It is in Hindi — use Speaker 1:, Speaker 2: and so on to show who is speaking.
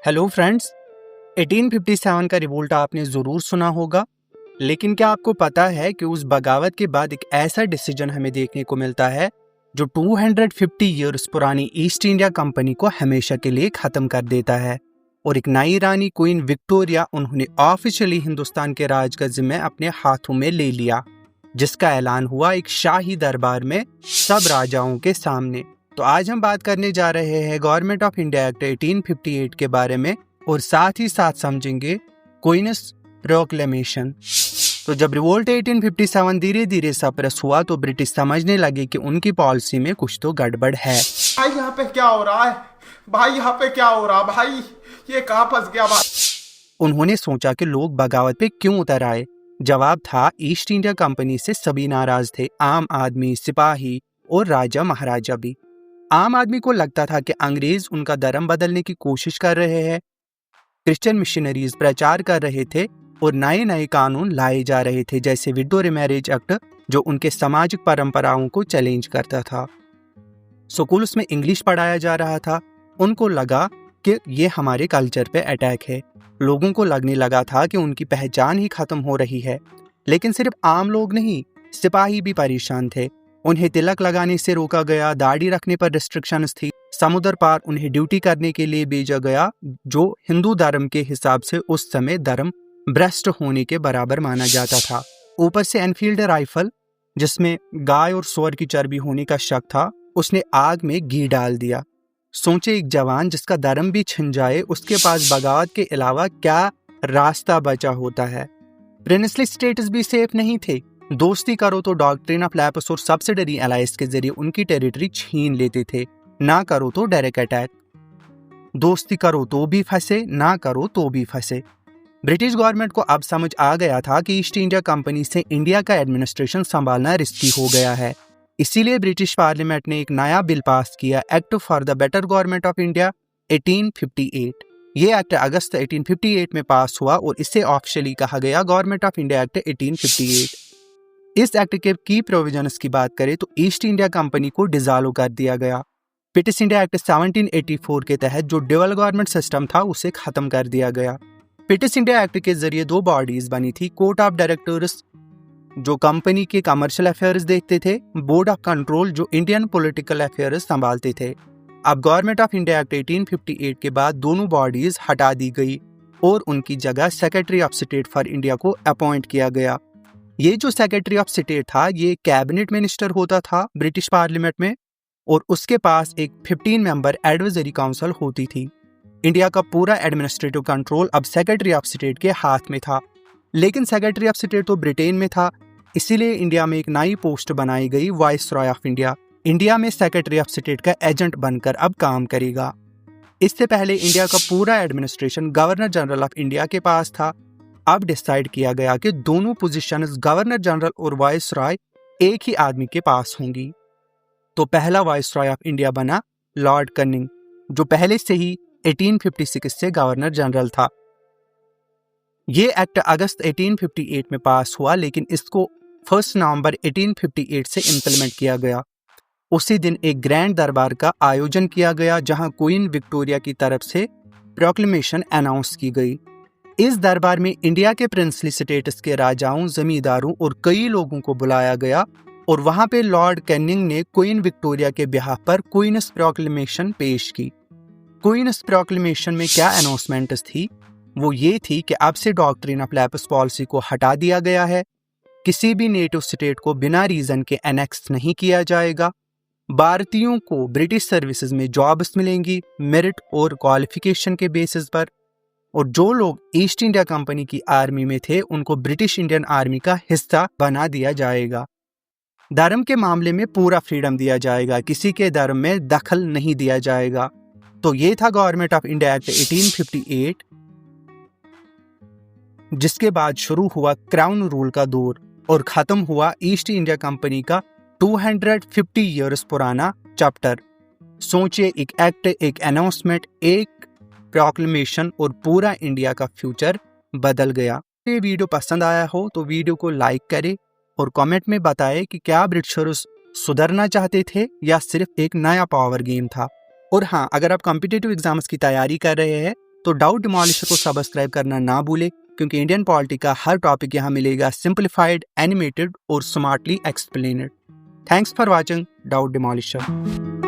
Speaker 1: हेलो फ्रेंड्स, 1857 का रिवोल्ट आपने ज़रूर सुना होगा, लेकिन क्या आपको पता है कि उस बगावत के बाद एक ऐसा डिसीजन हमें देखने को मिलता है जो 250 ईयर्स पुरानी ईस्ट इंडिया कंपनी को हमेशा के लिए ख़त्म कर देता है और एक नई रानी क्वीन विक्टोरिया उन्होंने ऑफिशियली हिंदुस्तान के राज का जिम्मे अपने हाथों में ले लिया, जिसका ऐलान हुआ एक शाही दरबार में सब राजाओं के सामने। तो आज हम बात करने जा रहे हैं गवर्नमेंट ऑफ इंडिया एक्ट 1858 के बारे में और साथ ही साथ समझेंगे क्वीनस प्रोक्लेमेशन। तो जब रिवोल्ट 1857 धीरे धीरे सप्रेस हुआ तो ब्रिटिश समझने लगे कि उनकी पॉलिसी में कुछ तो गड़बड़ है।
Speaker 2: भाई यहाँ पे क्या हो रहा है? भाई यहाँ पे क्या हो रहा है? भाई ये कहाँ फंस गया भाई?
Speaker 1: उन्होंने सोचा कि लोग बगावत पे क्यों उतर आए। जवाब था, ईस्ट इंडिया कंपनी से सभी नाराज थे, आम आदमी, सिपाही और राजा महाराजा भी। आम आदमी को लगता था कि अंग्रेज उनका धर्म बदलने की कोशिश कर रहे हैं, क्रिश्चियन मिशनरीज प्रचार कर रहे थे और नए नए कानून लाए जा रहे थे, जैसे विडो मैरिज एक्ट जो उनके सामाजिक परंपराओं को चैलेंज करता था। स्कूल्स में इंग्लिश पढ़ाया जा रहा था। उनको लगा कि ये हमारे कल्चर पे अटैक है। लोगों को लगने लगा था कि उनकी पहचान ही खत्म हो रही है। लेकिन सिर्फ आम लोग नहीं, सिपाही भी परेशान थे। उन्हें तिलक लगाने से रोका गया, दाढ़ी रखने पर रिस्ट्रिक्शंस थी, समुद्र पार उन्हें ड्यूटी करने के लिए भेजा गया, जो हिंदू धर्म के हिसाब से उस समय धर्म भ्रष्ट होने के बराबर माना जाता था। ऊपर से एनफील्ड राइफल, जिसमें गाय और सूअर की चर्बी होने का शक था, उसने आग में घी डाल दिया। सोचे, एक जवान जिसका धर्म भी छिन जाए, उसके पास बगावत के अलावा क्या रास्ता बचा होता है। प्रिंसली स्टेटस भी सेफ नहीं थे। दोस्ती करो तो डॉक्ट्रिन ऑफ लैप्स और सब्सिडरी अलायंस के जरिए उनकी टेरिटरी छीन लेते थे, ना करो तो डायरेक्ट अटैक। दोस्ती करो तो भी फंसे, ना करो तो भी फंसे। ब्रिटिश गवर्नमेंट को अब समझ आ गया था कि ईस्ट इंडिया कंपनी से इंडिया का एडमिनिस्ट्रेशन संभालना रिस्की हो गया है। इसीलिए ब्रिटिश पार्लियामेंट ने एक नया बिल पास किया, act for the better government of India 1858। ये एक्ट अगस्त 1858 में पास हुआ और इसे ऑफिशियली कहा गया गवर्नमेंट ऑफ इंडिया एक्ट 1858। इस एक्ट के की प्रोविजंस की बात करें तो ईस्ट इंडिया कंपनी को डिसॉल्व कर दिया गया। ब्रिटिश इंडिया एक्ट 1784 के तहत जो डुअल गवर्नमेंट सिस्टम था उसे खत्म कर दिया गया। ब्रिटिश इंडिया एक्ट के जरिए दो बॉडीज बनी थी, कोर्ट ऑफ डायरेक्टर्स जो कंपनी के कमर्शियल अफेयर्स देखते थे, बोर्ड ऑफ कंट्रोल जो इंडियन पॉलिटिकल अफेयर्स संभालते थे। अब गवर्नमेंट ऑफ इंडिया एक्ट 1858 के बाद दोनों बॉडीज हटा दी गई और उनकी जगह secretary of state for India को अपॉइंट किया गया। ये जो सेक्रेटरी ऑफ स्टेट था, ये कैबिनेट मिनिस्टर होता था ब्रिटिश पार्लियामेंट में और उसके पास एक 15 मेंबर एडवाइजरी काउंसिल होती थी। इंडिया का पूरा एडमिनिस्ट्रेटिव कंट्रोल अब सेक्रेटरी ऑफ स्टेट के हाथ में था। लेकिन सेक्रेटरी ऑफ स्टेट तो ब्रिटेन में था, इसीलिए इंडिया में एक नई पोस्ट बनाई गई, वाइसरॉय ऑफ इंडिया। इंडिया में सेक्रेटरी ऑफ स्टेट का एजेंट बनकर अब काम करेगा। इससे पहले इंडिया का पूरा administration governor general of India के पास था। अब डिसाइड किया गया कि दोनों पोजीशंस गवर्नर जनरल और वाइसरॉय एक ही आदमी के पास होंगी। तो पहला वाइसरॉय ऑफ इंडिया बना लॉर्ड कैनिंग, जो पहले से ही 1856 से गवर्नर जनरल था। ये एक्ट अगस्त 1858 में पास हुआ, लेकिन इसको 1 नवंबर 1858 से इंप्लीमेंट किया गया। उसी दिन एक ग्रैंड दरबार का आयोजन किया गया, जहां क्वीन विक्टोरिया की तरफ से प्रोक्लेमेशन अनाउंस की गई। इस दरबार में इंडिया के प्रिंसली स्टेटस के राजाओं, जमींदारों और कई लोगों को बुलाया गया और वहां पे लॉर्ड कैनिंग ने क्वीन विक्टोरिया के बिहाफ पर क्वीनस प्रोक्लेमेशन पेश की। क्वीनस प्रोक्लेमेशन में क्या अनाउंसमेंट्स थी? वो ये थी कि अब से डॉक्ट्रिन ऑफ लैप्स पॉलिसी को हटा दिया गया है, किसी भी नेटिव स्टेट को बिना रीजन के एनेक्स नहीं किया जाएगा, भारतीयों को ब्रिटिश सर्विसेज में जॉब्स मिलेंगी मेरिट और क्वालिफिकेशन के बेसिस पर, और जो लोग ईस्ट इंडिया कंपनी की आर्मी में थे उनको ब्रिटिश इंडियन आर्मी का हिस्सा बना दिया जाएगा। धर्म के मामले में पूरा फ्रीडम दिया जाएगा, किसी के धर्म में दखल नहीं दिया जाएगा। तो ये था गवर्नमेंट ऑफ इंडिया एक्ट 1858, जिसके बाद शुरू हुआ क्राउन रूल का दौर और खत्म हुआ ईस्ट इंडिया कंपनी का 250 ईयर्स पुराना चैप्टर। सोचिए, एक एक्ट, एक अनाउंसमेंट, एक प्रोक्लेमेशन और पूरा इंडिया का फ्यूचर बदल गया। ये वीडियो पसंद आया हो तो वीडियो को लाइक करें और कमेंट में बताएं कि क्या ब्रिटिशर्स सुधरना चाहते थे या सिर्फ एक नया पावर गेम था। और हाँ, अगर आप कॉम्पिटिटिव एग्जाम्स की तैयारी कर रहे हैं तो डाउट डिमोलिशर को सब्सक्राइब करना ना भूले, क्योंकि इंडियन पॉलिटी का हर टॉपिक यहाँ मिलेगा सिंप्लीफाइड, एनिमेटेड और smartly explained. Thanks for watching doubt डिमोलिशर।